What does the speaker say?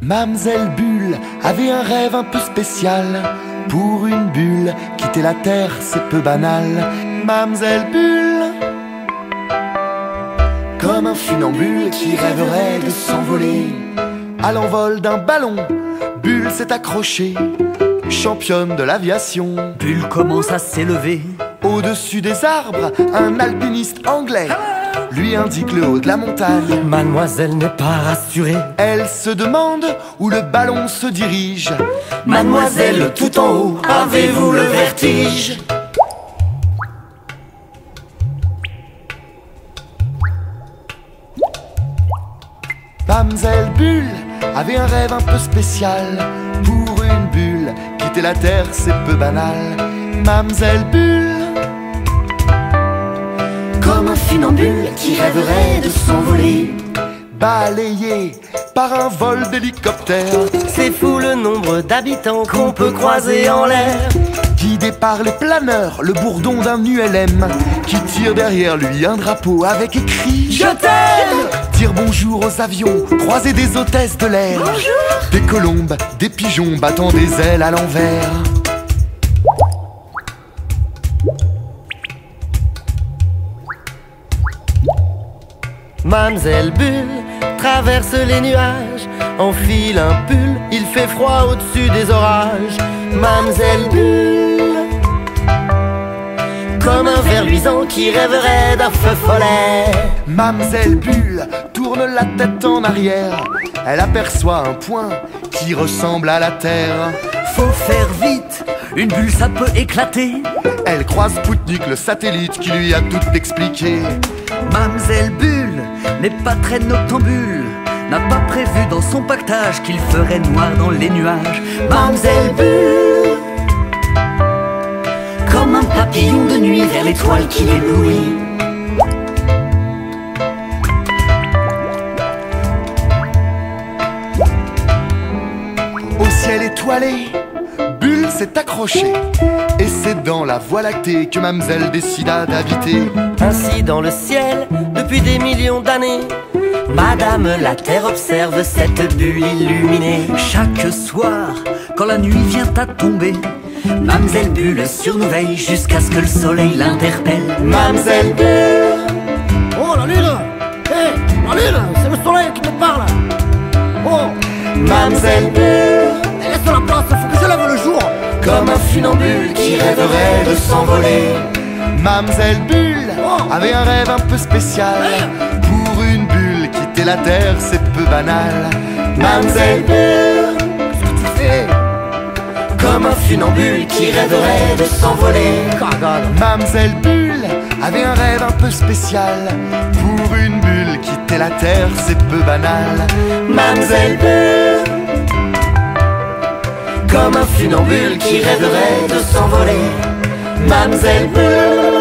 Mamselle Bulle avait un rêve un peu spécial. Pour une bulle, quitter la terre c'est peu banal. Mamselle Bulle, comme un funambule qui rêverait de s'envoler. À l'envol d'un ballon, Bulle s'est accrochée, championne de l'aviation. Bulle commence à s'élever. Au-dessus des arbres, un alpiniste anglais lui indique le haut de la montagne. Mademoiselle n'est pas rassurée. Elle se demande où le ballon se dirige. Mademoiselle, tout en haut, avez-vous le vertige? Mamselle Bulle avait un rêve un peu spécial. Pour une bulle, quitter la terre c'est peu banal. Mamselle Bulle, Comme un funambule qui rêverait de s'envoler. balayée par un vol d'hélicoptère, C'est fou le nombre d'habitants qu'on peut croiser en l'air. guidé par les planeurs, le bourdon d'un ULM qui tire derrière lui un drapeau avec écrit Je t'aime. Dire bonjour aux avions, croiser des hôtesses de l'air. Des colombes, des pigeons battant des ailes à l'envers. Mamselle Bulle traverse les nuages, enfile un pull, il fait froid au-dessus des orages. Mamselle Bulle, comme un ver luisant qui rêverait d'un feu follet. Mamselle Bulle tourne la tête en arrière. Elle aperçoit un point qui ressemble à la terre. Faut faire vite, une bulle ça peut éclater. Elle croise Spoutnik, le satellite qui lui a tout expliqué. Mamselle Bulle n'est pas très noctambule, n'a pas prévu dans son pactage qu'il ferait noir dans les nuages. Mamselle Bulle, comme un papillon de nuit vers l'étoile qui l'éblouit. Au ciel étoilé, Bulle s'est accrochée. Et c'est dans la Voie lactée que Mamselle décida d'habiter. Ainsi dans le ciel, depuis des millions d'années, Madame la Terre observe cette bulle illuminée. Chaque soir, quand la nuit vient à tomber, Mamselle Bulle surveille jusqu'à ce que le soleil l'interpelle. Mamselle Bulle, Oh la lune! Hé, la lune, c'est le soleil qui te parle! Oh, Mamselle Bulle, laisse la place, faut que je lève le jour! comme un funambule qui rêverait de s'envoler. Mamselle Bulle avait un rêve un peu spécial. Pour une bulle, quitter la terre c'est peu banal. Mamselle Bulle, Qu'est-ce que tu fais? Comme un funambule qui rêverait de s'envoler. Mamselle Bulle avait un rêve un peu spécial. Pour une bulle, quitter la terre c'est peu banal. Mamselle Bulle, comme un funambule qui rêverait de s'envoler. Mamselle Bulle,